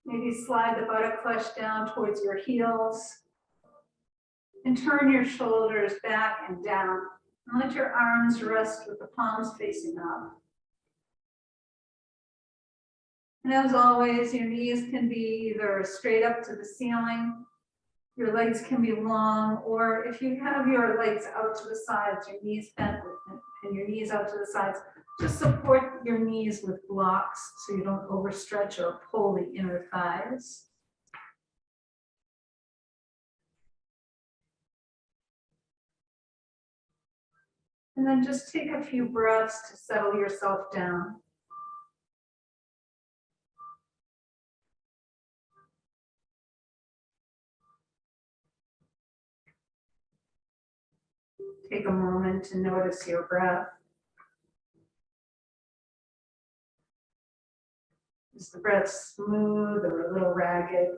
Maybe slide the buttock flesh down towards your heels. And turn your shoulders back and down. And let your arms rest with the palms facing up. And as always, your knees can be either straight up to the ceiling, your legs can be long, or if you have your legs out to the sides, your knees bent and your knees out to the sides, just support your knees with blocks so you don't overstretch or pull the inner thighs. And then just take a few breaths to settle yourself down. Take a moment to notice your breath. Is the breath smooth or a little ragged?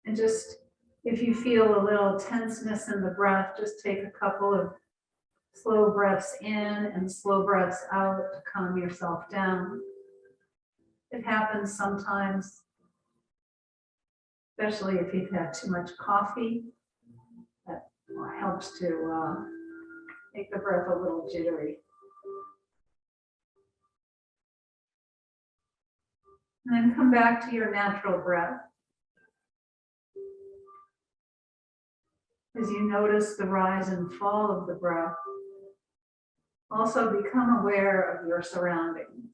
And just, if you feel a little tenseness in the breath, just take a couple of slow breaths in and slow breaths out to calm yourself down. It happens sometimes, especially if you've had too much coffee. That helps to make the breath a little jittery. And then come back to your natural breath. As you notice the rise and fall of the breath, also become aware of your surroundings.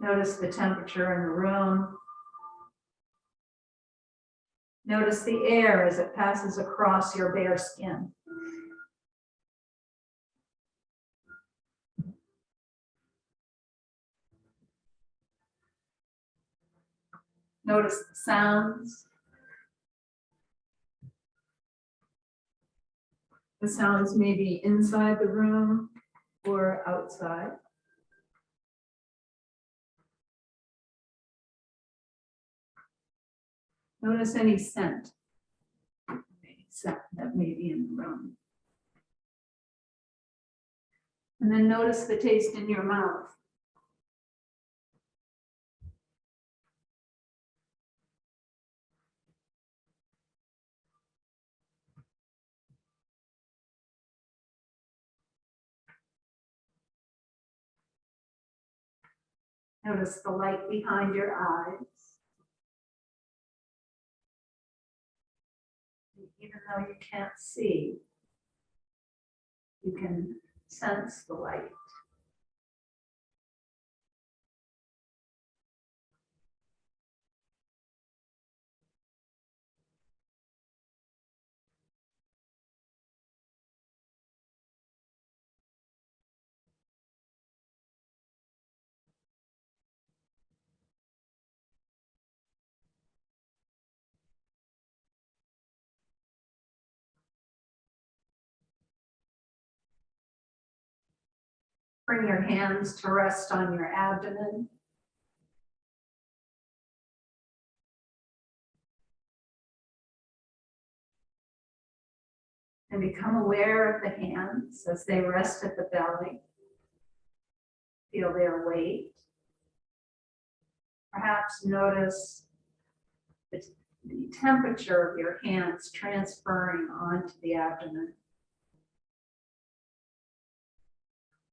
Notice the temperature in the room. Notice the air as it passes across your bare skin. Notice the sounds. The sounds may be inside the room or outside. Notice any scent that may be in the room. And then notice the taste in your mouth. Notice the light behind your eyes. Even though you can't see, you can sense the light. Bring your hands to rest on your abdomen. And become aware of the hands as they rest at the belly. Feel their weight. Perhaps notice the temperature of your hands transferring onto the abdomen.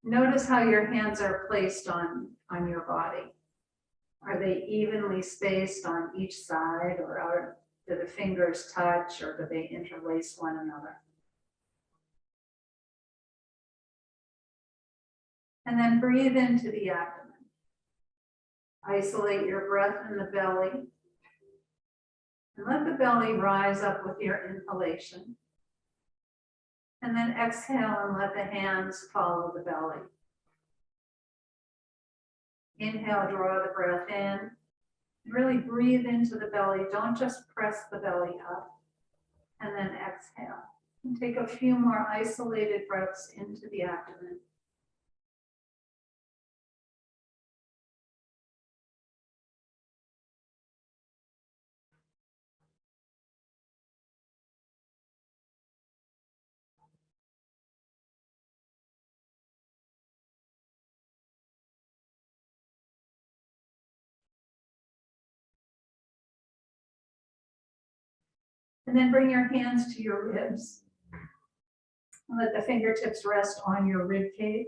Notice how your hands are placed on your body. Are they evenly spaced on each side, or do the fingers touch, or do they interlace one another? And then breathe into the abdomen. Isolate your breath in the belly. And let the belly rise up with your inhalation. And then exhale and let the hands follow the belly. Inhale, draw the breath in. Really breathe into the belly. Don't just press the belly up. And then exhale. And take a few more isolated breaths into the abdomen. And then bring your hands to your ribs. And let the fingertips rest on your rib cage.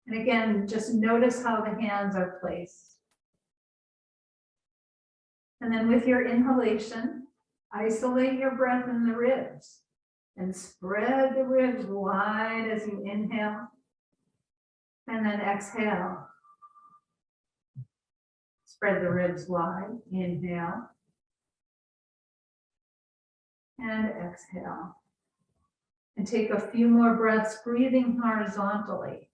And again, just notice how the hands are placed. And then with your inhalation, isolate your breath in the ribs and spread the ribs wide as you inhale. And then exhale. Spread the ribs wide. Inhale. And exhale. And take a few more breaths, breathing horizontally.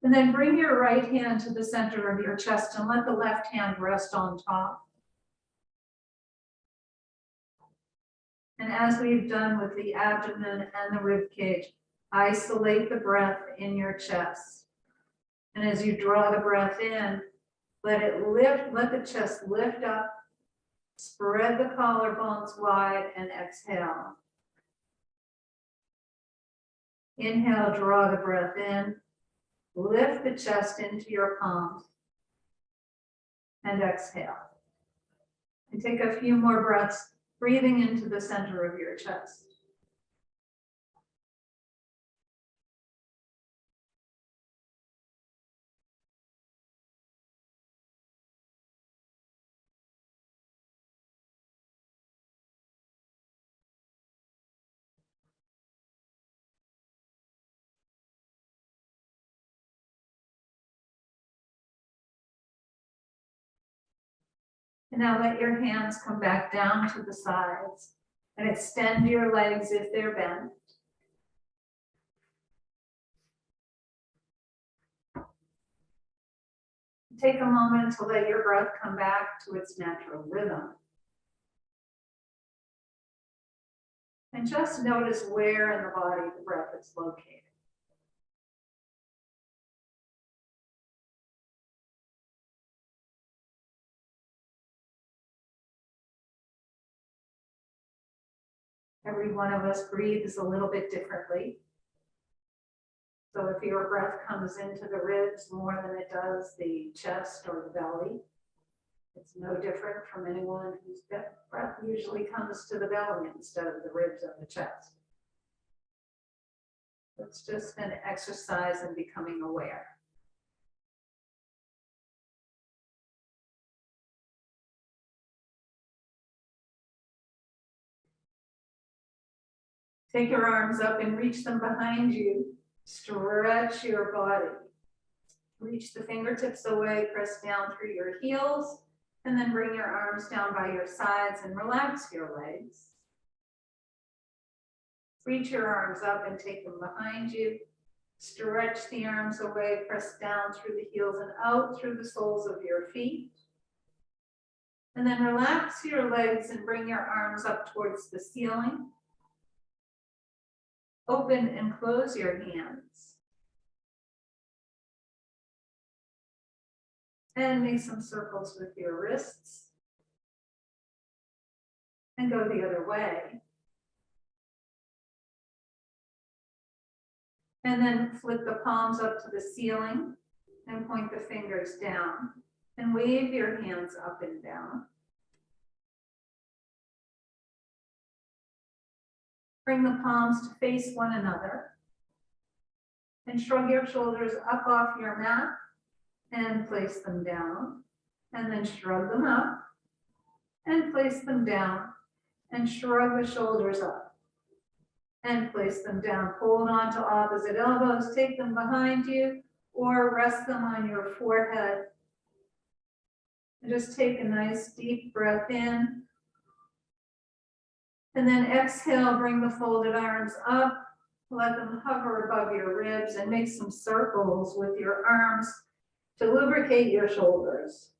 And then bring your right hand to the center of your chest and let the left hand rest on top. And as we've done with the abdomen and the rib cage, isolate the breath in your chest. And as you draw the breath in, let it lift, let the chest lift up, spread the collarbones wide, and exhale. Inhale, draw the breath in, lift the chest into your palms, and exhale. And take a few more breaths, breathing into the center of your chest. And now let your hands come back down to the sides and extend your legs if they're bent. Take a moment to let your breath come back to its natural rhythm. And just notice where in the body the breath is located. Every one of us breathes a little bit differently. So if your breath comes into the ribs more than it does the chest or the belly, it's no different from anyone whose breath usually comes to the belly instead of the ribs or the chest. It's just an exercise in becoming aware. Take your arms up and reach them behind you. Stretch your body. Reach the fingertips away, press down through your heels, and then bring your arms down by your sides and relax your legs. Reach your arms up and take them behind you. Stretch the arms away, press down through the heels and out through the soles of your feet. And then relax your legs and bring your arms up towards the ceiling. Open and close your hands. And make some circles with your wrists. And go the other way. And then flip the palms up to the ceiling and point the fingers down. And wave your hands up and down. Bring the palms to face one another. And shrug your shoulders up off your mat and place them down. And then shrug them up and place them down. And shrug the shoulders up and place them down. Hold on to opposite elbows, take them behind you or rest them on your forehead. And just take a nice deep breath in. And then exhale, bring the folded arms up, let them hover above your ribs and make some circles with your arms to lubricate your shoulders.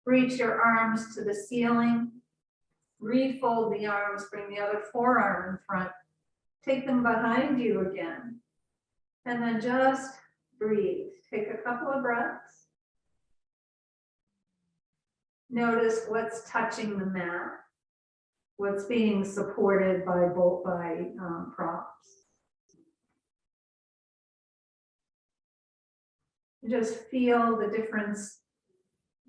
Reach your arms to the ceiling. Refold the arms, bring the other forearm in front. Take them behind you again. And then just breathe. Take a couple of breaths. Notice what's touching the mat, what's being supported by props. Just feel the difference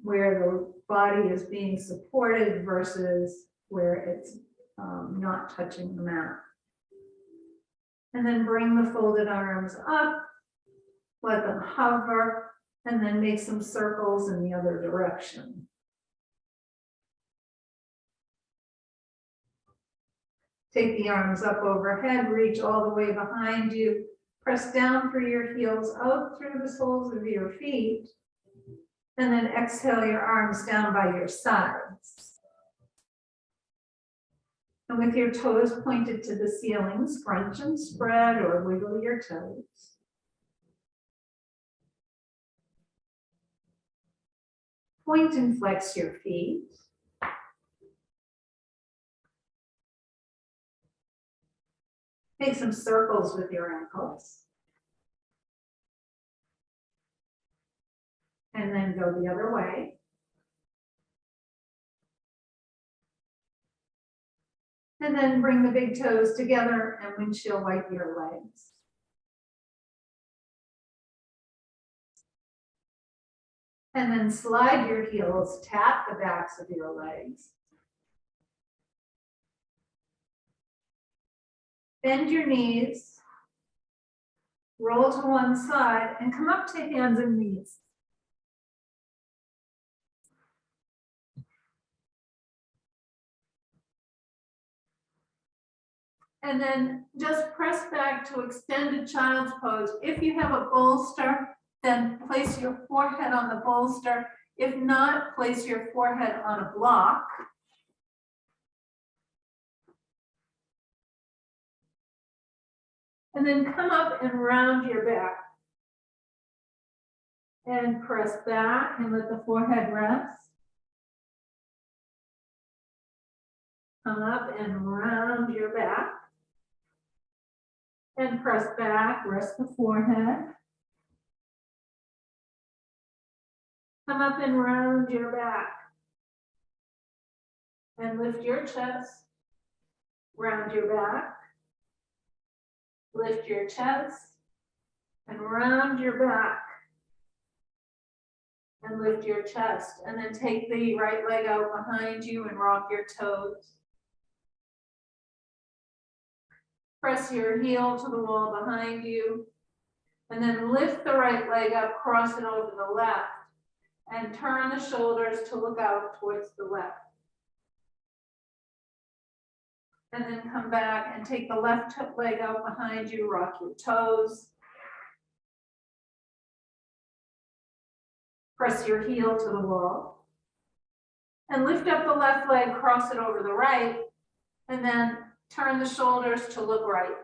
where the body is being supported versus where it's not touching the mat. And then bring the folded arms up, let them hover, and then make some circles in the other direction. Take the arms up overhead, reach all the way behind you. Press down through your heels, out through the soles of your feet, and then exhale your arms down by your sides. And with your toes pointed to the ceiling, scrunch and spread or wiggle your toes. Point and flex your feet. Make some circles with your ankles. And then go the other way. And then bring the big toes together and windshield wipe your legs. And then slide your heels, tap the backs of your legs. Bend your knees, roll to one side, and come up to hands and knees. And then just press back to extended child's pose. If you have a bolster, then place your forehead on the bolster. If not, place your forehead on a block. And then come up and round your back. And press back and let the forehead rest. Come up and round your back. And press back, rest the forehead. Come up and round your back. And lift your chest, round your back. Lift your chest and round your back. And lift your chest. And then take the right leg out behind you and rock your toes. Press your heel to the wall behind you. And then lift the right leg up, cross it over the left. And turn the shoulders to look out towards the left. And then come back and take the left leg out behind you, rock your toes. Press your heel to the wall. And lift up the left leg, cross it over the right, and then turn the shoulders to look right.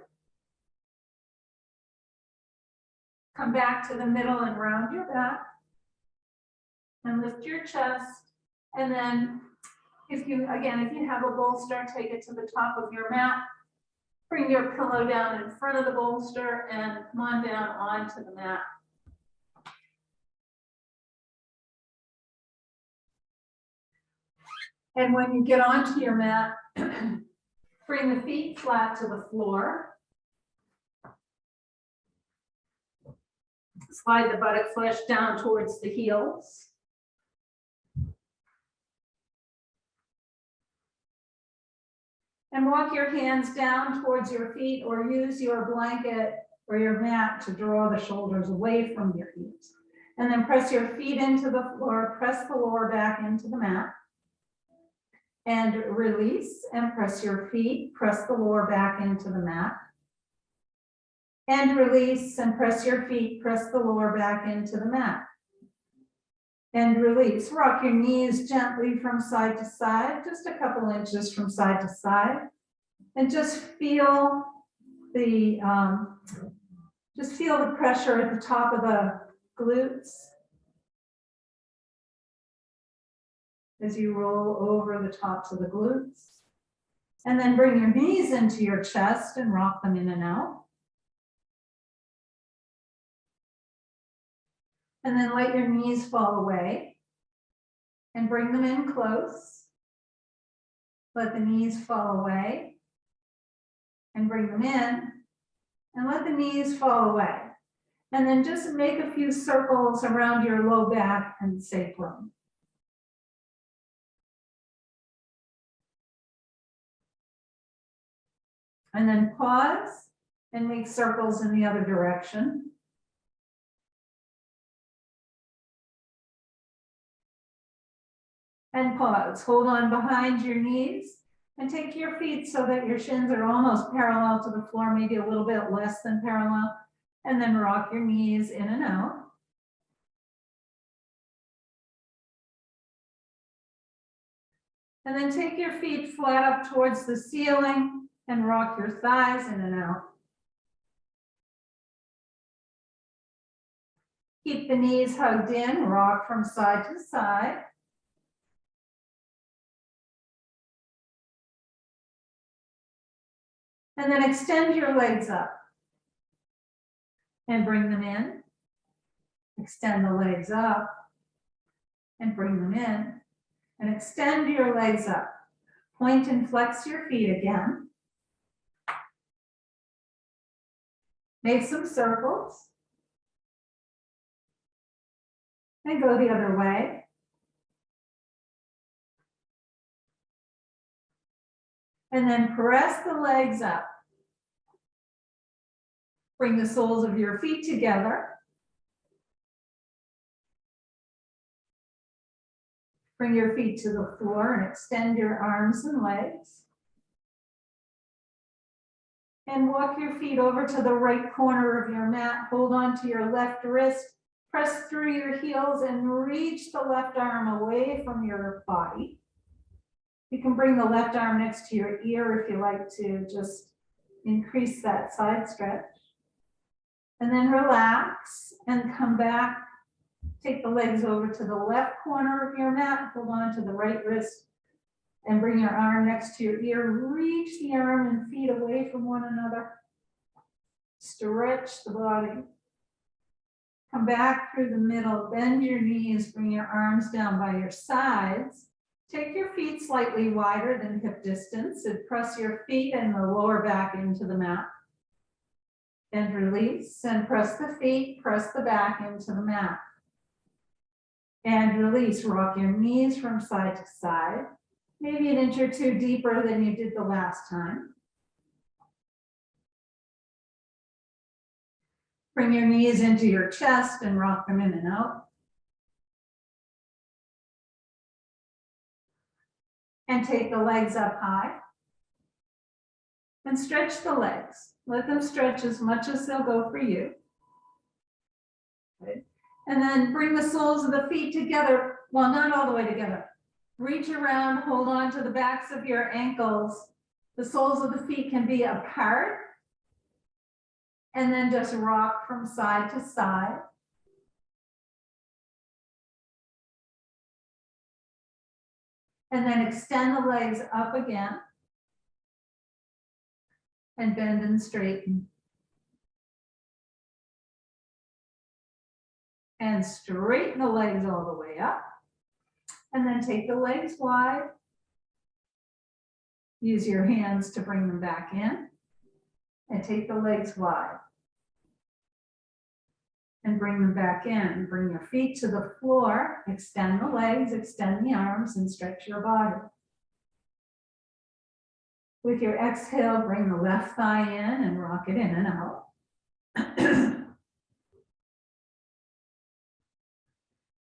Come back to the middle and round your back. And lift your chest. And then if you have a bolster, take it to the top of your mat. Bring your pillow down in front of the bolster and come on down onto the mat. And when you get onto your mat, bring the feet flat to the floor. Slide the buttock flesh down towards the heels. And walk your hands down towards your feet or use your blanket or your mat to draw the shoulders away from your heels. And then press your feet into the floor, press the lower back into the mat. And release and press your feet, press the lower back into the mat. And release and press your feet, press the lower back into the mat. And release. Rock your knees gently from side to side, just a couple inches from side to side. And just feel the pressure at the top of the glutes. as you roll over the tops of the glutes. And then bring your knees into your chest and rock them in and out. And then let your knees fall away and bring them in close. Let the knees fall away and bring them in and let the knees fall away. And then just make a few circles around your low back and sacrum. And then pause and make circles in the other direction. And pause. Hold on behind your knees and take your feet so that your shins are almost parallel to the floor, maybe a little bit less than parallel. And then rock your knees in and out. And then take your feet flat up towards the ceiling and rock your thighs in and out. Keep the knees hugged in, rock from side to side. And then extend your legs up and bring them in. Extend the legs up and bring them in. And extend your legs up. Point and flex your feet again. Make some circles. And go the other way. And then press the legs up. Bring the soles of your feet together. Bring your feet to the floor and extend your arms and legs. And walk your feet over to the right corner of your mat. Hold on to your left wrist. Press through your heels and reach the left arm away from your body. You can bring the left arm next to your ear if you like to just increase that side stretch. And then relax and come back. Take the legs over to the left corner of your mat. Hold on to the right wrist and bring your arm next to your ear. Reach the arm and feet away from one another. Stretch the body. Come back through the middle, bend your knees, bring your arms down by your sides. Take your feet slightly wider than hip distance and press your feet and the lower back into the mat. And release and press the feet, press the back into the mat. And release, rock your knees from side to side, maybe an inch or two deeper than you did the last time. Bring your knees into your chest and rock them in and out. And take the legs up high. And stretch the legs. Let them stretch as much as they'll go for you. Good. And then bring the soles of the feet together. Well, not all the way together. Reach around, hold on to the backs of your ankles. The soles of the feet can be apart. And then just rock from side to side. And then extend the legs up again. And bend and straighten. And straighten the legs all the way up. And then take the legs wide. Use your hands to bring them back in. And take the legs wide. And bring them back in. Bring your feet to the floor. Extend the legs, extend the arms, and stretch your body. With your exhale, bring the left thigh in and rock it in and out.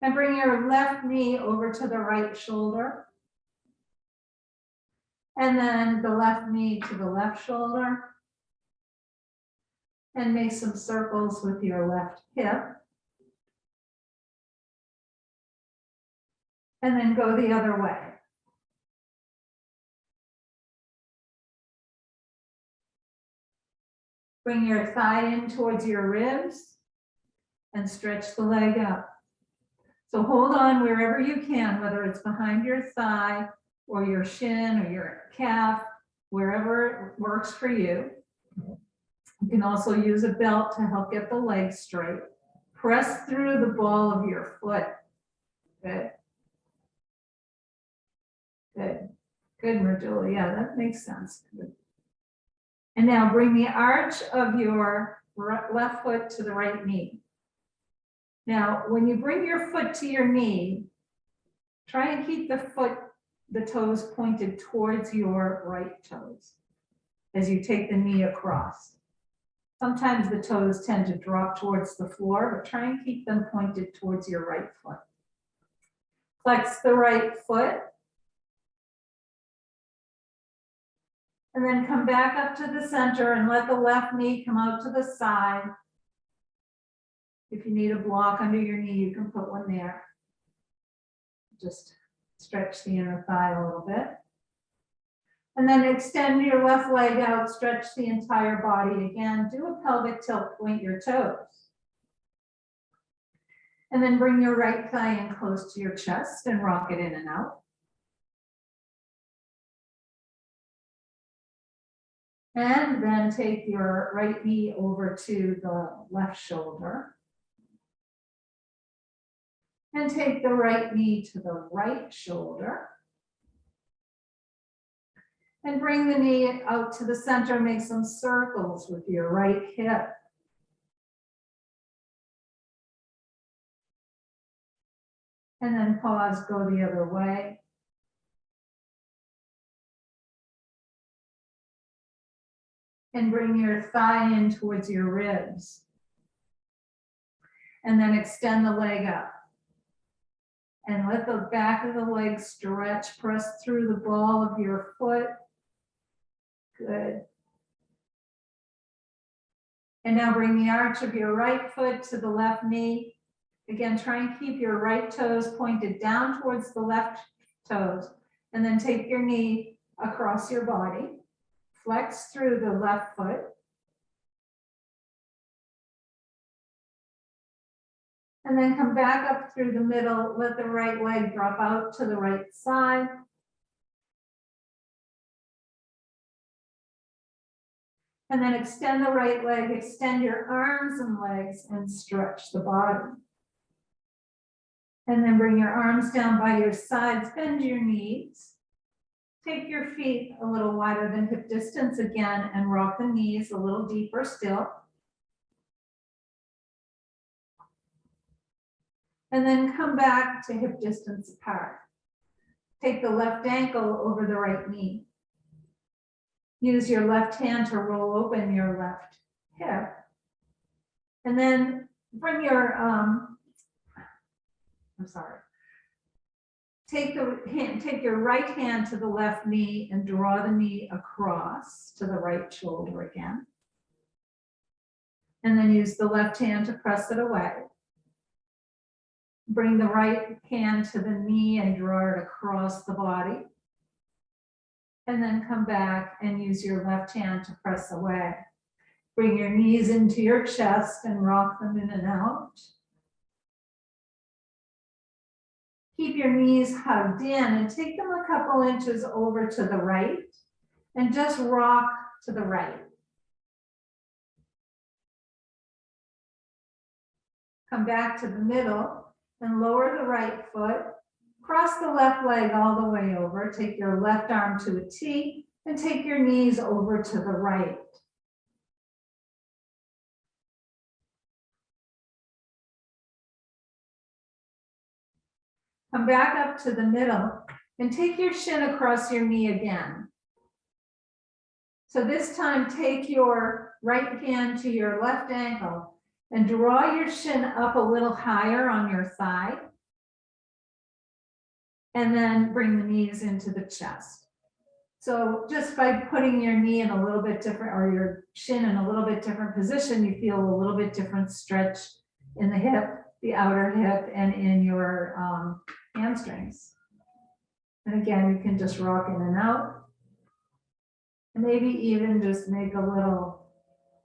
And bring your left knee over to the right shoulder. And then the left knee to the left shoulder. And make some circles with your left hip. And then go the other way. Bring your thigh in towards your ribs and stretch the leg up. So hold on wherever you can, whether it's behind your thigh or your shin or your calf, wherever works for you. You can also use a belt to help get the legs straight. Press through the ball of your foot. Good. Good. Good, Marjula. Yeah, that makes sense. Good. And now bring the arch of your left foot to the right knee. Now, when you bring your foot to your knee, try and keep the toes pointed towards your right toes as you take the knee across. Sometimes the toes tend to drop towards the floor, but try and keep them pointed towards your right foot. Flex the right foot. And then come back up to the center and let the left knee come out to the side. If you need a block under your knee, you can put one there. Just stretch the inner thigh a little bit. And then extend your left leg out, stretch the entire body again. Do a pelvic tilt, point your toes. And then bring your right thigh in close to your chest and rock it in and out. And then take your right knee over to the left shoulder. And take the right knee to the right shoulder. And bring the knee out to the center, make some circles with your right hip. And then pause, go the other way. And bring your thigh in towards your ribs. And then extend the leg up. And let the back of the leg stretch, press through the ball of your foot. Good. And now bring the arch of your right foot to the left knee. Again, try and keep your right toes pointed down towards the left toes. And then take your knee across your body. Flex through the left foot. And then come back up through the middle. Let the right leg drop out to the right side. And then extend the right leg, extend your arms and legs and stretch the body. And then bring your arms down by your sides, bend your knees. Take your feet a little wider than hip distance again and rock the knees a little deeper still. And then come back to hip distance apart. Take the left ankle over the right knee. Use your left hand to roll open your left hip. And then bring your, take your right hand to the left knee and draw the knee across to the right shoulder again. And then use the left hand to press it away. Bring the right hand to the knee and draw it across the body. And then come back and use your left hand to press away. Bring your knees into your chest and rock them in and out. Keep your knees hugged in and take them a couple inches over to the right and just rock to the right. Come back to the middle and lower the right foot. Cross the left leg all the way over. Take your left arm to a T and take your knees over to the right. Come back up to the middle and take your shin across your knee again. So this time, take your right hand to your left ankle and draw your shin up a little higher on your thigh. And then bring the knees into the chest. So just by putting your knee in a little bit different, or your shin in a little bit different position, you feel a little bit different stretch in the hip, the outer hip, and in your hamstrings. And again, you can just rock in and out. And maybe even just make a little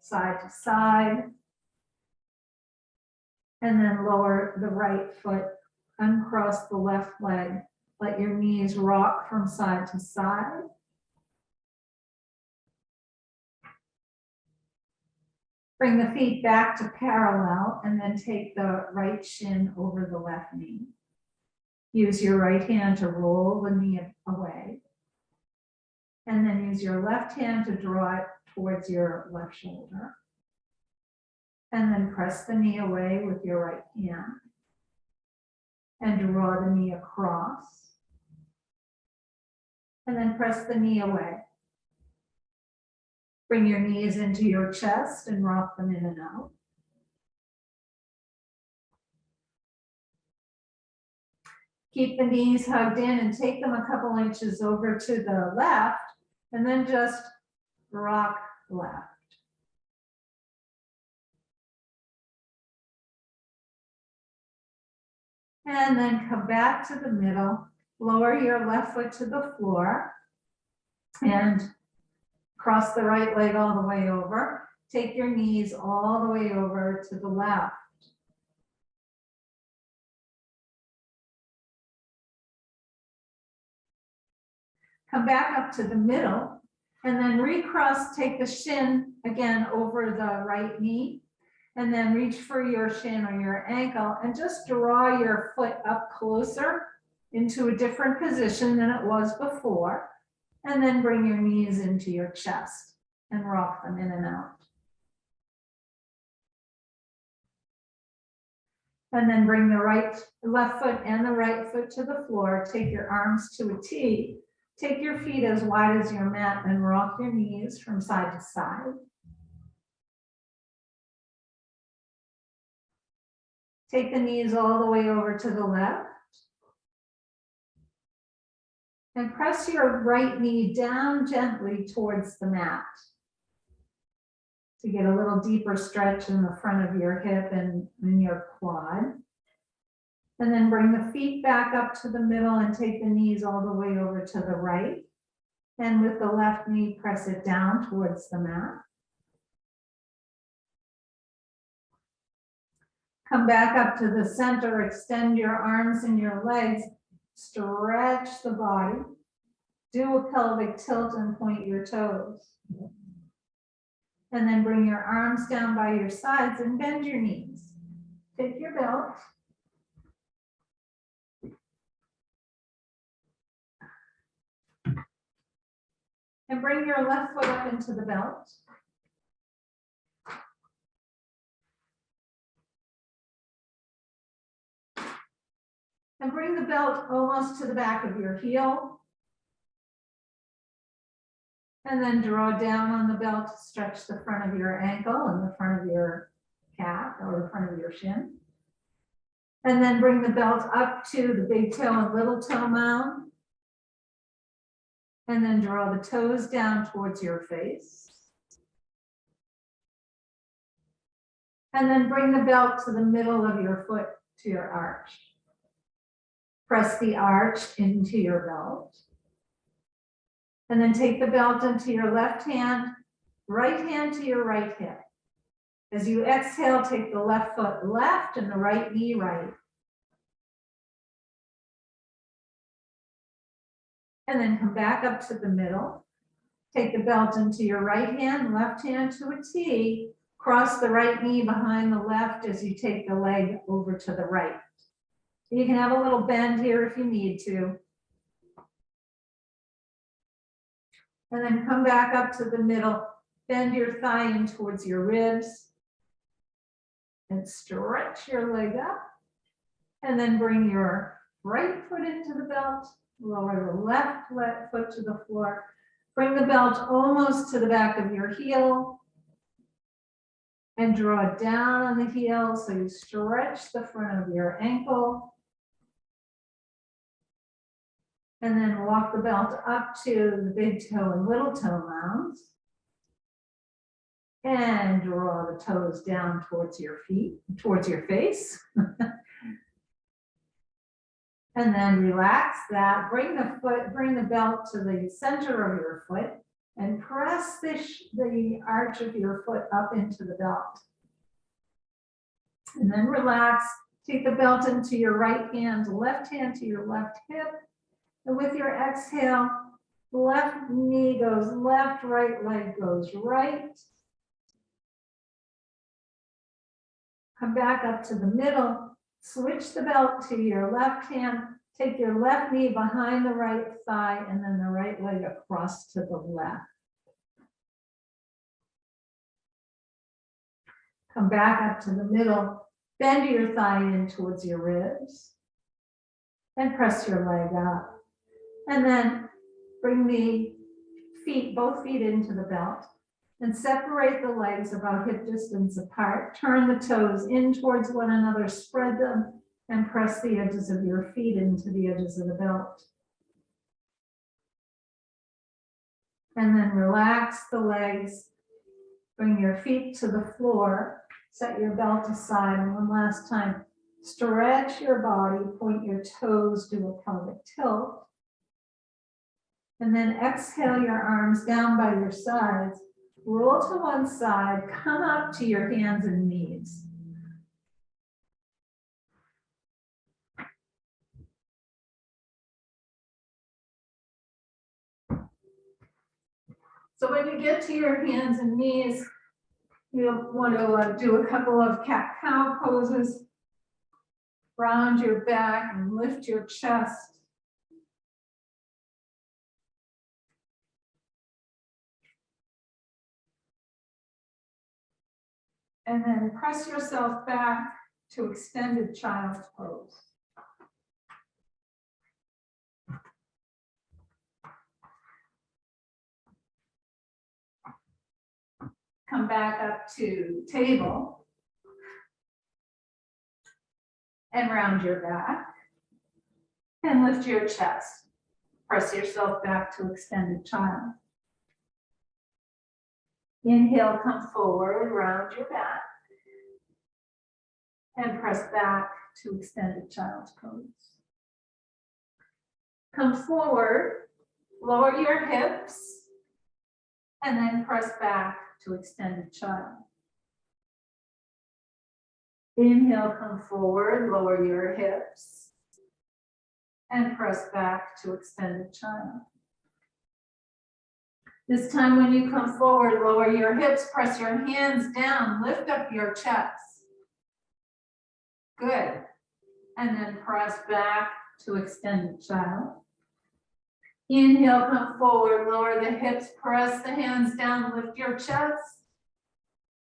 side to side. And then lower the right foot uncross the left leg. Let your knees rock from side to side. Bring the feet back to parallel and then take the right shin over the left knee. Use your right hand to roll the knee away. And then use your left hand to draw it towards your left shoulder. And then press the knee away with your right hand. And draw the knee across. And then press the knee away. Bring your knees into your chest and rock them in and out. Keep the knees hugged in and take them a couple inches over to the left, and then just rock left. And then come back to the middle, lower your left foot to the floor, and cross the right leg all the way over. Take your knees all the way over to the left. Come back up to the middle and then recross, take the shin again over the right knee and then reach for your shin or your ankle and just draw your foot up closer into a different position than it was before. And then bring your knees into your chest and rock them in and out. And then bring the left foot and the right foot to the floor. Take your arms to a T. Take your feet as wide as your mat and rock your knees from side to side. Take the knees all the way over to the left. And press your right knee down gently towards the mat to get a little deeper stretch in the front of your hip and in your quad. And then bring the feet back up to the middle and take the knees all the way over to the right. And with the left knee, press it down towards the mat. Come back up to the center, extend your arms and your legs, stretch the body. Do a pelvic tilt and point your toes. And then bring your arms down by your sides and bend your knees. Take your belt. And bring your left foot up into the belt. And bring the belt almost to the back of your heel. And then draw down on the belt to stretch the front of your ankle and the front of your calf or the front of your shin. And then bring the belt up to the big toe and little toe mound. And then draw the toes down towards your face. And then bring the belt to the middle of your foot to your arch. Press the arch into your belt. And then take the belt into your left hand to your right hip. As you exhale, take the left foot left and the right knee right. And then come back up to the middle. Take the belt into your right hand, left hand to a T. Cross the right knee behind the left as you take the leg over to the right. You can have a little bend here if you need to. And then come back up to the middle. Bend your thigh in towards your ribs. And stretch your leg up. And then bring your right foot into the belt. Lower the left foot to the floor. Bring the belt almost to the back of your heel. And draw it down on the heel so you stretch the front of your ankle. And then walk the belt up to the big toe and little toe mounds. And draw the toes down towards your feet, towards your face. And then relax that. Bring the belt to the center of your foot and press the arch of your foot up into the belt. And then relax. Take the belt into your right hand, left hand to your left hip. And with your exhale, left knee goes left, right leg goes right. Come back up to the middle. Switch the belt to your left hand. Take your left knee behind the right thigh and then the right leg across to the left. Come back up to the middle. Bend your thigh in towards your ribs. And press your leg up. And then bring the feet, both feet into the belt. And separate the legs about hip distance apart. Turn the toes in towards one another. Spread them. And press the edges of your feet into the edges of the belt. And then relax the legs. Bring your feet to the floor. Set your belt aside. And one last time, stretch your body. Point your toes, do a pelvic tilt. And then exhale your arms down by your sides. Roll to one side. Come up to your hands and knees. So when you get to your hands and knees, you'll want to do a couple of cat-cow poses. Round your back and lift your chest. And then press yourself back to extended child's pose. Come back up to table and round your back and lift your chest. Press yourself back to extended child. Inhale, come forward, round your back and press back to extended child's pose. Come forward, lower your hips and then press back to extended child. Inhale, come forward, lower your hips, and press back to extended child. This time when you come forward, lower your hips, press your hands down, lift up your chest. Good. And then press back to extended child. Inhale, come forward, lower the hips, press the hands down, lift your chest,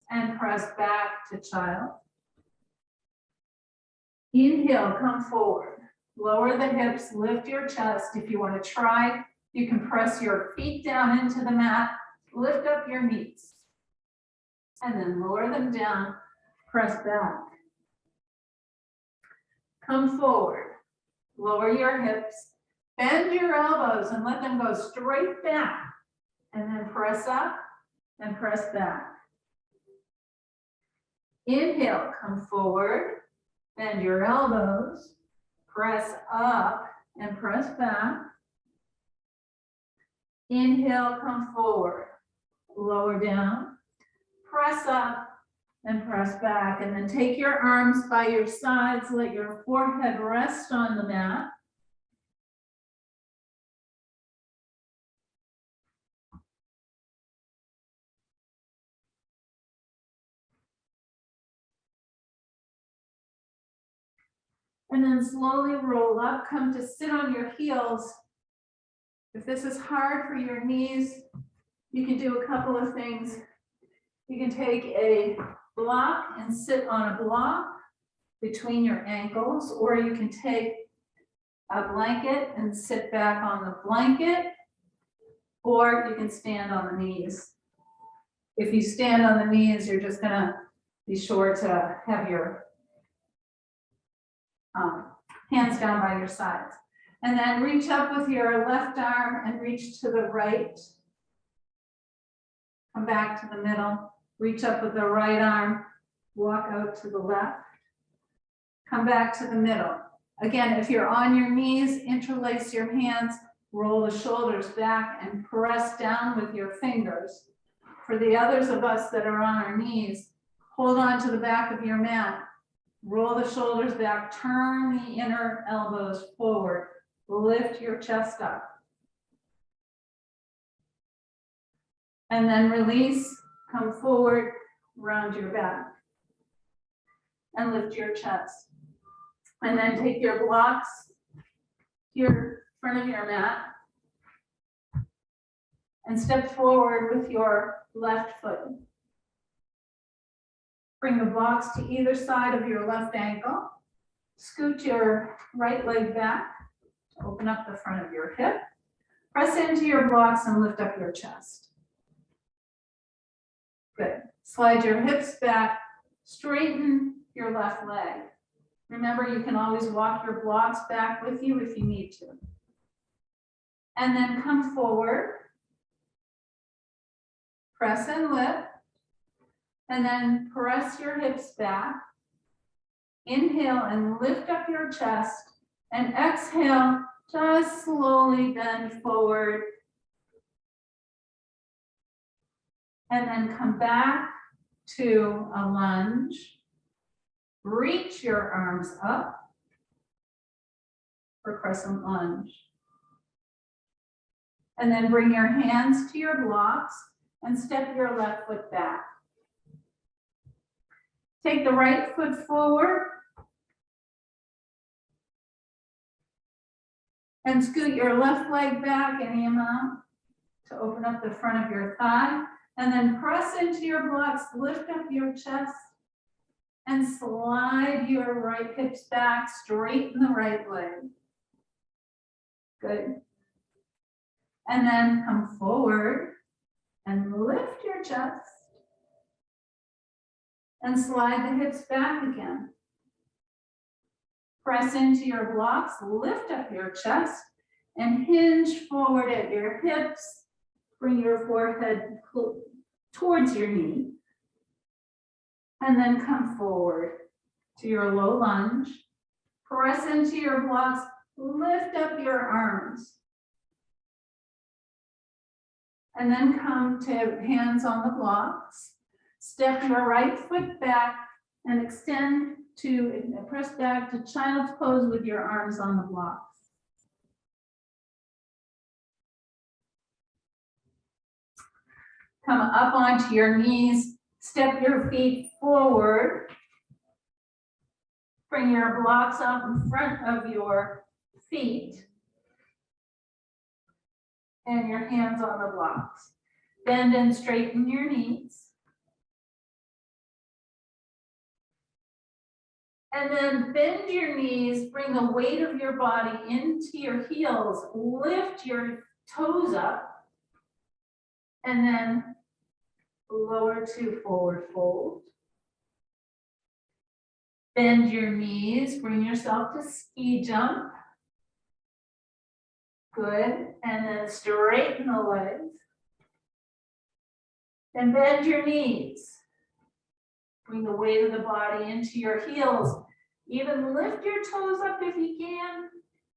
and press back to child. Inhale, come forward, lower the hips, lift your chest. If you want to try, you can press your feet down into the mat, lift up your knees, and then lower them down, press back. Come forward, lower your hips, bend your elbows and let them go straight back, and then press up and press back. Inhale, come forward, bend your elbows, press up and press back. Inhale, come forward, lower down, press up and press back. And then take your arms by your sides, let your forehead rest on the mat. And then slowly roll up, come to sit on your heels. If this is hard for your knees, you can do a couple of things. You can take a block and sit on a block between your ankles, or you can take a blanket and sit back on the blanket, or you can stand on the knees. If you stand on the knees, you're just gonna be sure to have your hands down by your sides. And then reach up with your left arm and reach to the right. Come back to the middle. Reach up with the right arm. Walk out to the left. Come back to the middle. Again, if you're on your knees, interlace your hands, roll the shoulders back and press down with your fingers. For the others of us that are on our knees, hold on to the back of your mat Roll the shoulders back, turn the inner elbows forward, lift your chest up. And then release, come forward, round your back. And lift your chest. And then take your blocks to your front of your mat. And step forward with your left foot. Bring the blocks to either side of your left ankle. Scoot your right leg back to open up the front of your hip. Press into your blocks and lift up your chest. Good. Slide your hips back, straighten your left leg. Remember, you can always walk your blocks back with you if you need to. And then come forward. Press and lift. And then press your hips back. Inhale and lift up your chest. And exhale, just slowly bend forward. And then come back to a lunge. Reach your arms up for crescent lunge. And then bring your hands to your blocks and step your left foot back. Take the right foot forward and scoot your left leg back any amount to open up the front of your thigh. And then press into your blocks, lift up your chest, and slide your right hips back, straighten the right leg. Good. And then come forward and lift your chest. And slide the hips back again. Press into your blocks, lift up your chest, and hinge forward at your hips. Bring your forehead towards your knee. And then come forward to your low lunge. Press into your blocks, lift up your arms. And then come to hands on the blocks. Step your right foot back and extend to press back to child's pose with your arms on the blocks. Come up onto your knees, step your feet forward. Bring your blocks out in front of your feet and your hands on the blocks. Bend and straighten your knees. And then bend your knees, bring the weight of your body into your heels, lift your toes up, and then lower to forward fold. Bend your knees, bring yourself to ski jump. Good, and then straighten the legs. And bend your knees. Bring the weight of the body into your heels. Even lift your toes up if you can.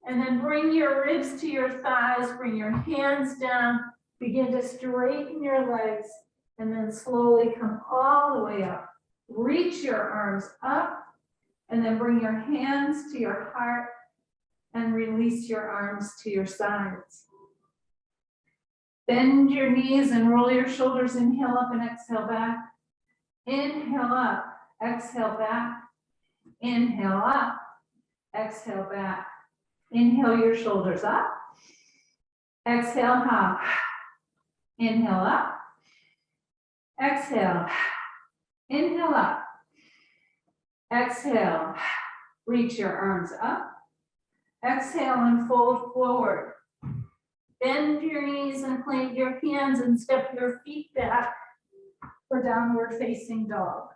And then bring your ribs to your thighs. Bring your hands down. Begin to straighten your legs. And then slowly come all the way up. Reach your arms up. And then bring your hands to your heart. And release your arms to your sides. Bend your knees and roll your shoulders. Inhale up and exhale back. Inhale up, exhale back. Inhale up, exhale back. Inhale your shoulders up. Exhale, hop. Inhale up. Exhale. Inhale up. Exhale. Reach your arms up. Exhale and fold forward. Bend your knees and plant your hands and step your feet back for downward facing dog.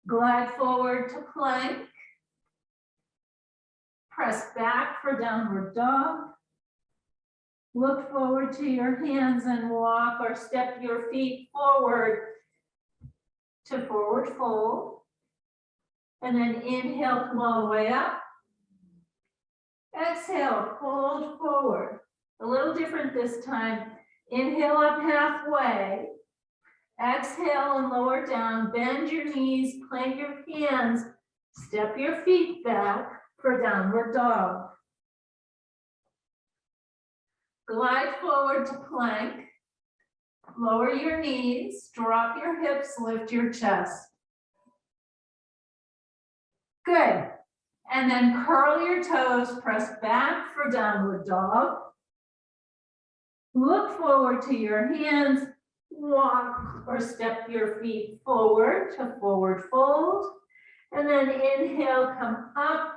Glide forward to plank. Press back for downward dog. Look forward to your hands and walk or step your feet forward to forward fold. And then inhale, come all the way up. Exhale, fold forward. A little different this time. Inhale up halfway. Exhale and lower down. Bend your knees, plant your hands, step your feet back for downward dog. Glide forward to plank. Lower your knees, drop your hips, lift your chest. Good. And then curl your toes, press back for downward dog. Look forward to your hands, walk or step your feet forward to forward fold. And then inhale, come up.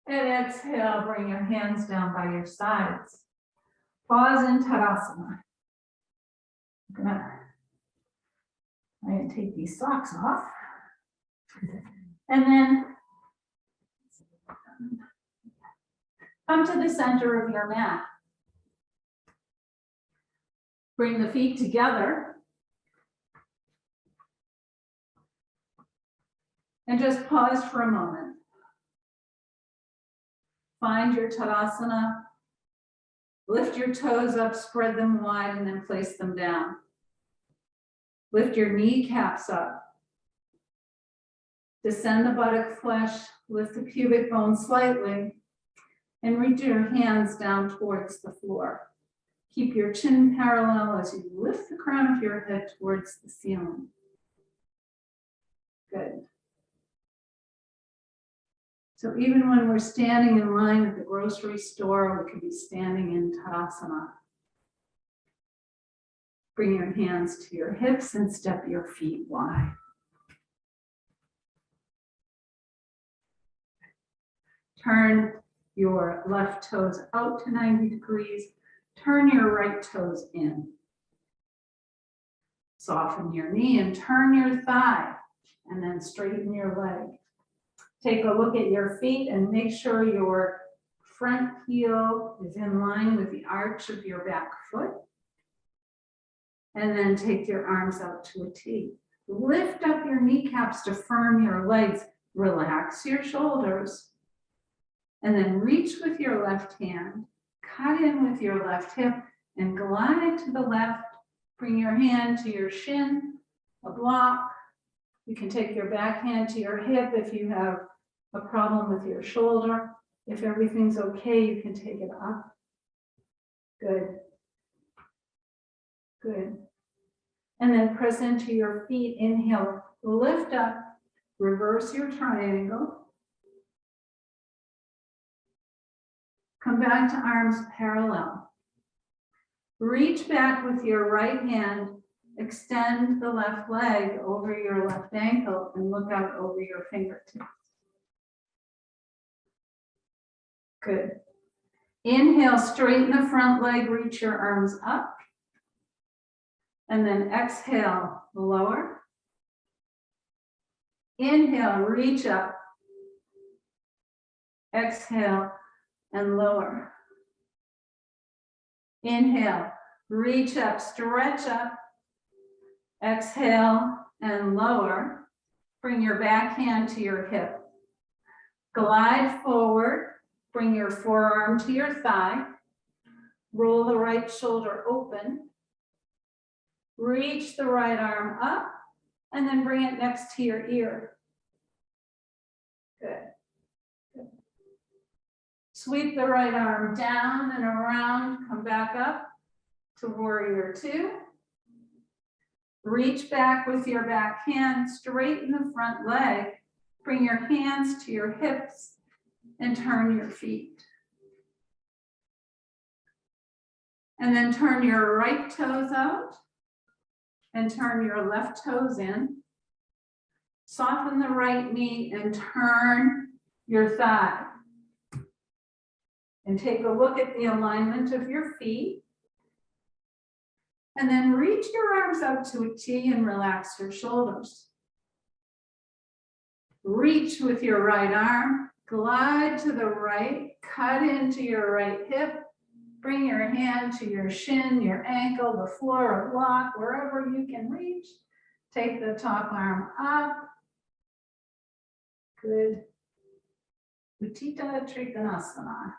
And exhale, bring your hands down by your sides. Pause in Tadasana. I'm gonna take these socks off. And then come to the center of your mat. Bring the feet together. And just pause for a moment. Find your Tadasana. Lift your toes up, spread them wide, and then place them down. Lift your kneecaps up. Descend the buttock flesh, lift the pubic bone slightly, and reach your hands down towards the floor. Keep your chin parallel as you lift the crown of your head towards the ceiling. Good. So even when we're standing in line at the grocery store, we could be standing in Tadasana. Bring your hands to your hips and step your feet wide. Turn your left toes out to 90 degrees. Turn your right toes in. Soften your knee and turn your thigh, and then straighten your leg. Take a look at your feet and make sure your front heel is in line with the arch of your back foot. And then take your arms out to a T. Lift up your kneecaps to firm your legs. Relax your shoulders. And then reach with your left hand, cut in with your left hip, and glide to the left. Bring your hand to your shin, a block. You can take your back hand to your hip if you have a problem with your shoulder. If everything's okay, you can take it up. Good. Good. And then press into your feet. Inhale, lift up, reverse your triangle. Come back to arms parallel. Reach back with your right hand. Extend the left leg over your left ankle and look out over your fingertips. Good. Inhale, straighten the front leg, reach your arms up. And then exhale, lower. Inhale, reach up. Exhale, and lower. Inhale, reach up, stretch up. Exhale, and lower. Bring your back hand to your hip. Glide forward. Bring your forearm to your thigh. Roll the right shoulder open. Reach the right arm up, and then bring it next to your ear. Good. Good. Sweep the right arm down and around. Come back up to warrior two. Reach back with your back hand. Straighten the front leg. Bring your hands to your hips and turn your feet. And then turn your right toes out and turn your left toes in. Soften the right knee and turn your thigh. And take a look at the alignment of your feet. And then reach your arms out to a T and relax your shoulders. Reach with your right arm, glide to the right, cut into your right hip. Bring your hand to your shin, your ankle, the floor, a block, wherever you can reach. Take the top arm up. Good. Utthita Trikonasana.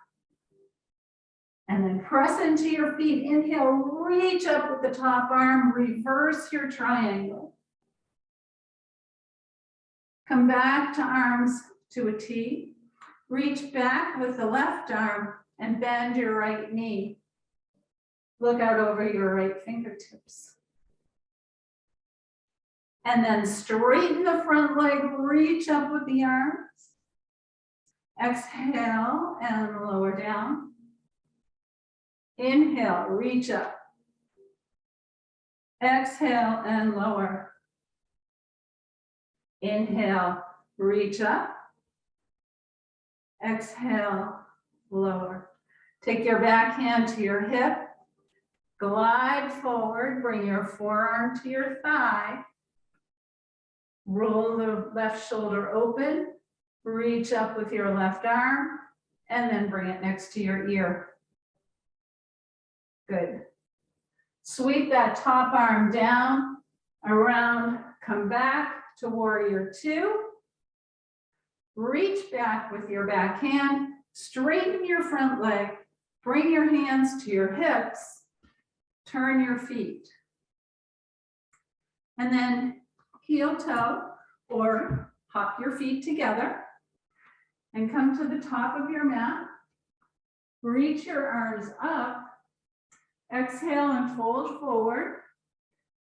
And then press into your feet. Inhale, reach up with the top arm, reverse your triangle. Come back to arms to a T. Reach back with the left arm and bend your right knee. Look out over your right fingertips. And then straighten the front leg, reach up with the arms. Exhale and lower down. Inhale, reach up. Exhale and lower. Inhale, reach up. Exhale, lower. Take your back hand to your hip. Glide forward, bring your forearm to your thigh. Roll the left shoulder open. Reach up with your left arm and then bring it next to your ear. Good. Sweep that top arm down, around, come back to warrior two. Reach back with your back hand, straighten your front leg, bring your hands to your hips, turn your feet. And then heel toe or hop your feet together and come to the top of your mat. Reach your arms up. Exhale and fold forward.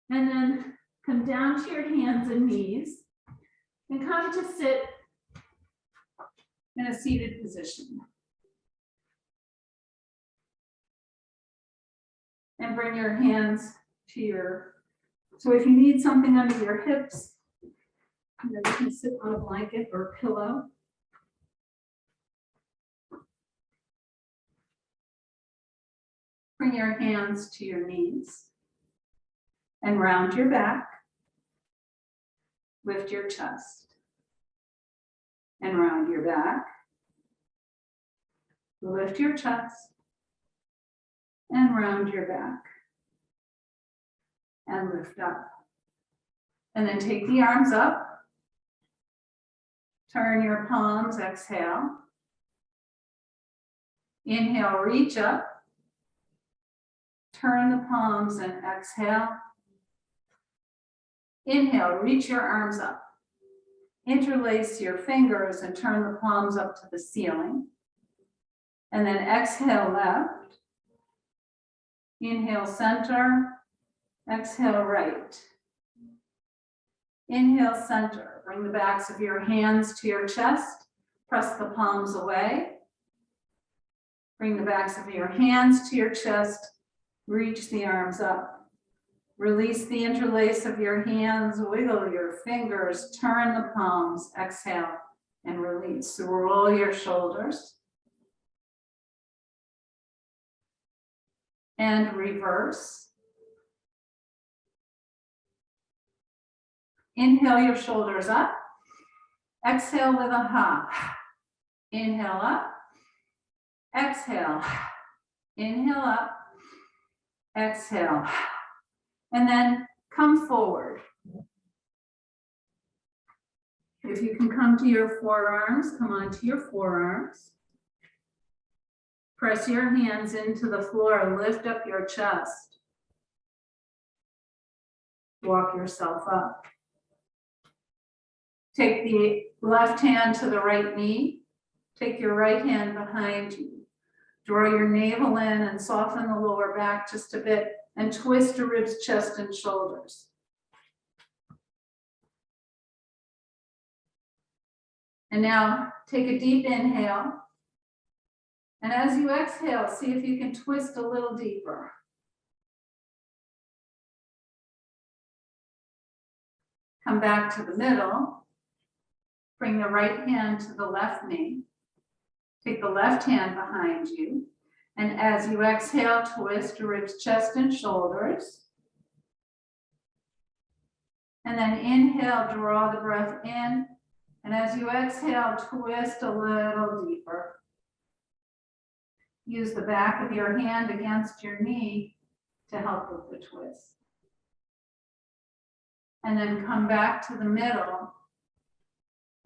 And then come down to your hands and knees and come to sit in a seated position. And bring your hands to your, so if you need something under your hips, you can sit on a blanket or a pillow. Bring your hands to your knees and round your back. Lift your chest and round your back. Lift your chest and round your back and lift up. And then take the arms up. Turn your palms, exhale. Inhale, reach up. Turn the palms and exhale. Inhale, reach your arms up. Interlace your fingers and turn the palms up to the ceiling. And then exhale left. Inhale center. Exhale right. Inhale center. Bring the backs of your hands to your chest. Press the palms away. Bring the backs of your hands to your chest. Reach the arms up. Release the interlace of your hands, wiggle your fingers, turn the palms, exhale, and release. So roll your shoulders. And reverse. Inhale your shoulders up. Exhale with a hop. Inhale up. Exhale. Inhale up. Exhale. And then come forward. If you can come to your forearms, come onto your forearms. Press your hands into the floor and lift up your chest. Walk yourself up. Take the left hand to the right knee. Take your right hand behind you. Draw your navel in and soften the lower back just a bit and twist the ribs, chest, and shoulders. And now take a deep inhale. And as you exhale, see if you can twist a little deeper. Come back to the middle. Bring the right hand to the left knee. Take the left hand behind you. And as you exhale, twist your ribs, chest, and shoulders. And then inhale, draw the breath in. And as you exhale, twist a little deeper. Use the back of your hand against your knee to help with the twist. And then come back to the middle.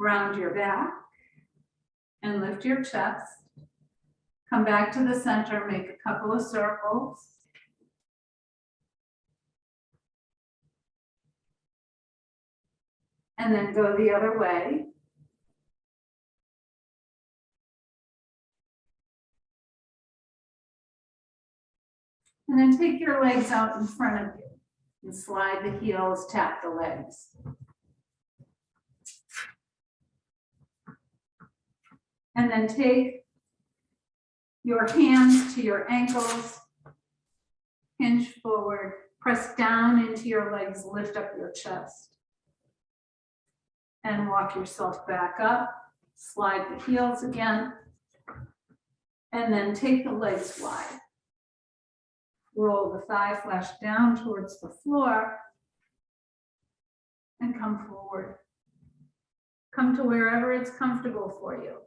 Round your back and lift your chest. Come back to the center, make a couple of circles. And then go the other way. And then take your legs out in front of you and slide the heels, tap the legs. And then take your hands to your ankles, hinge forward, press down into your legs, lift up your chest. And walk yourself back up, slide the heels again, and then take the legs wide. Roll the thigh flesh down towards the floor and come forward. Come to wherever it's comfortable for you.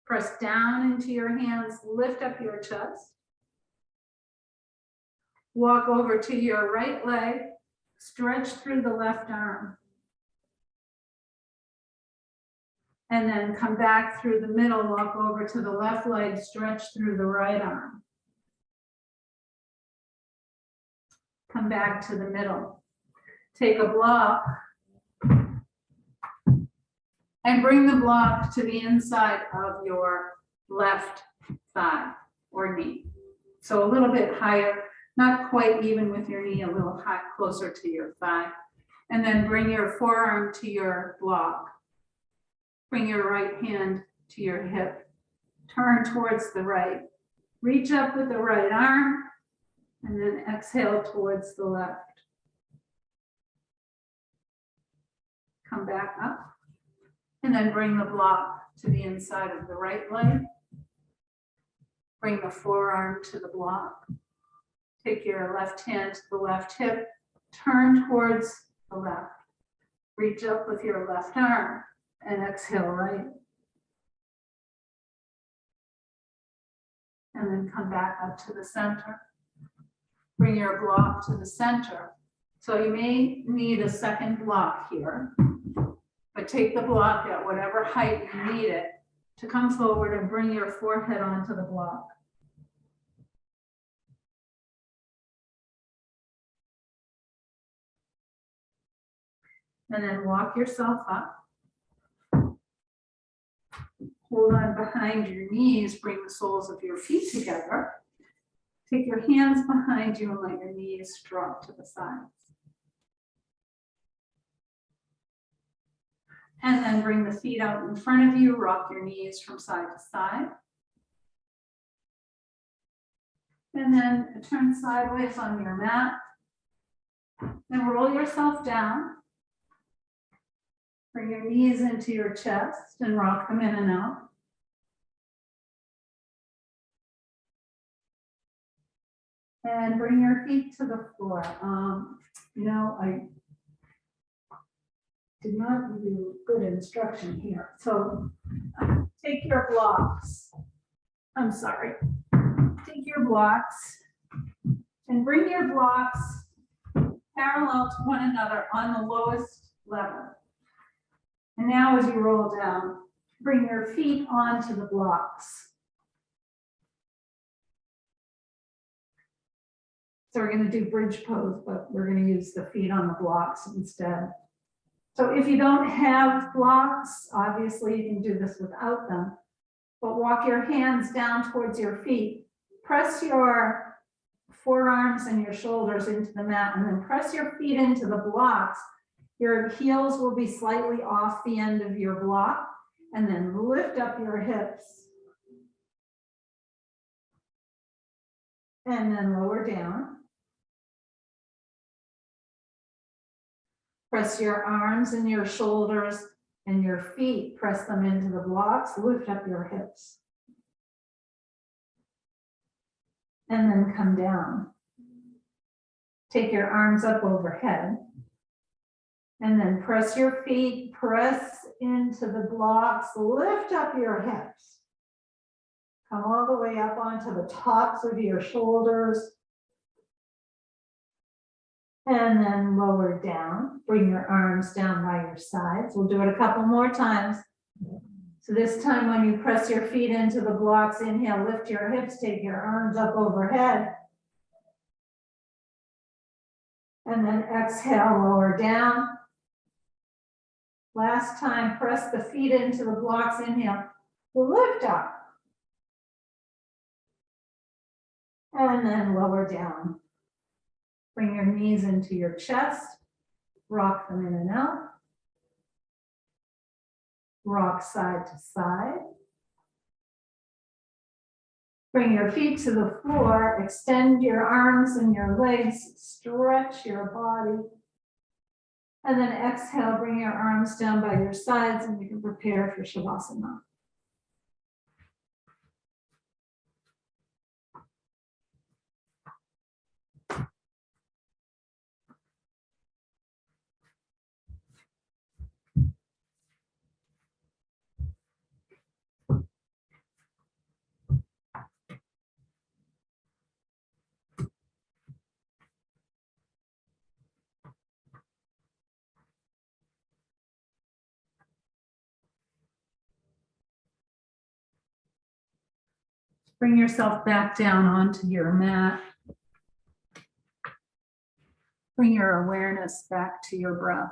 Press down into your hands, lift up your chest. Walk over to your right leg, stretch through the left arm. And then come back through the middle, walk over to the left leg, stretch through the right arm. Come back to the middle. Take a block and bring the block to the inside of your left thigh or knee. So a little bit higher, not quite even with your knee, a little high, closer to your thigh. And then bring your forearm to your block. Bring your right hand to your hip. Turn towards the right. Reach up with the right arm and then exhale towards the left. Come back up and then bring the block to the inside of the right leg. Bring the forearm to the block. Take your left hand to the left hip. Turn towards the left. Reach up with your left arm and exhale right. And then come back up to the center. Bring your block to the center. So you may need a second block here, but take the block at whatever height you need it to come forward and bring your forehead onto the block. And then walk yourself up. Hold on behind your knees, bring the soles of your feet together. Take your hands behind you and let your knees drop to the sides. And then bring the feet out in front of you, rock your knees from side to side. And then turn sideways on your mat. And roll yourself down. Bring your knees into your chest and rock them in and out. And bring your feet to the floor. I did not give you good instruction here. So take your blocks. I'm sorry. Take your blocks and bring your blocks parallel to one another on the lowest level. And now as you roll down, bring your feet onto the blocks. So we're going to do bridge pose, but we're going to use the feet on the blocks instead. So if you don't have blocks, obviously you can do this without them, but walk your hands down towards your feet. Press your forearms and your shoulders into the mat and then press your feet into the blocks. Your heels will be slightly off the end of your block and then lift up your hips. And then lower down. Press your arms and your shoulders and your feet, press them into the blocks, lift up your hips. And then come down. Take your arms up overhead. And then press your feet, press into the blocks, lift up your hips. Come all the way up onto the tops of your shoulders. And then lower down, bring your arms down by your sides. We'll do it a couple more times. So this time when you press your feet into the blocks, inhale, lift your hips, take your arms up overhead. And then exhale, lower down. Last time, press the feet into the blocks, inhale, lift up. And then lower down. Bring your knees into your chest, rock them in and out. Rock side to side. Bring your feet to the floor, extend your arms and your legs, stretch your body. And then exhale, bring your arms down by your sides and you can prepare for Shavasana. Bring yourself back down onto your mat. Bring your awareness back to your breath.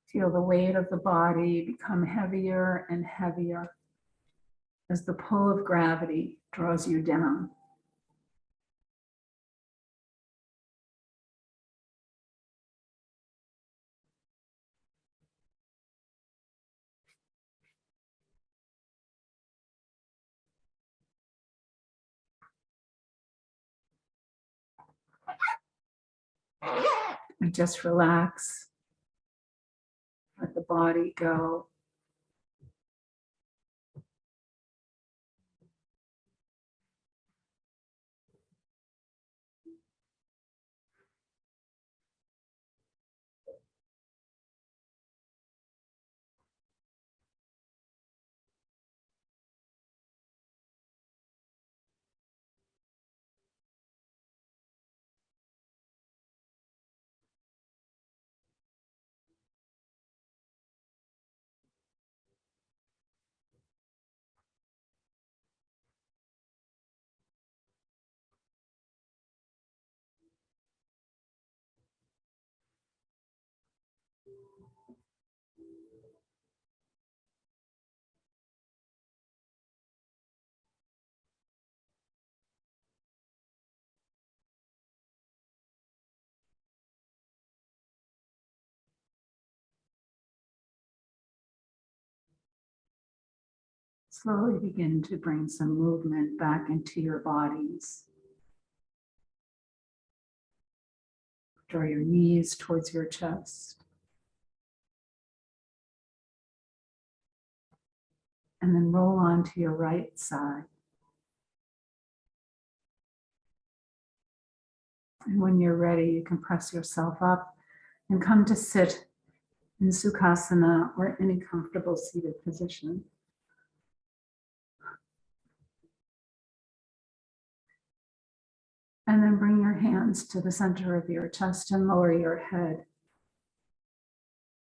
Feel the weight of the body become heavier and heavier as the pull of gravity draws you down. And just relax. Let the body go. Slowly begin to bring some movement back into your bodies. Draw your knees towards your chest. And then roll onto your right side. And when you're ready, you can press yourself up and come to sit in Sukhasana or any comfortable seated position. And then bring your hands to the center of your chest and lower your head.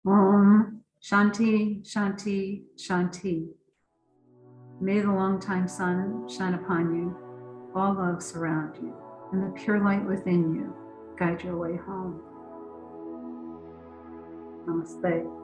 Om Shanti, Shanti, Shanti. May the longtime sun shine upon you, all love surround you, and the pure light within you guide your way home. Namaste.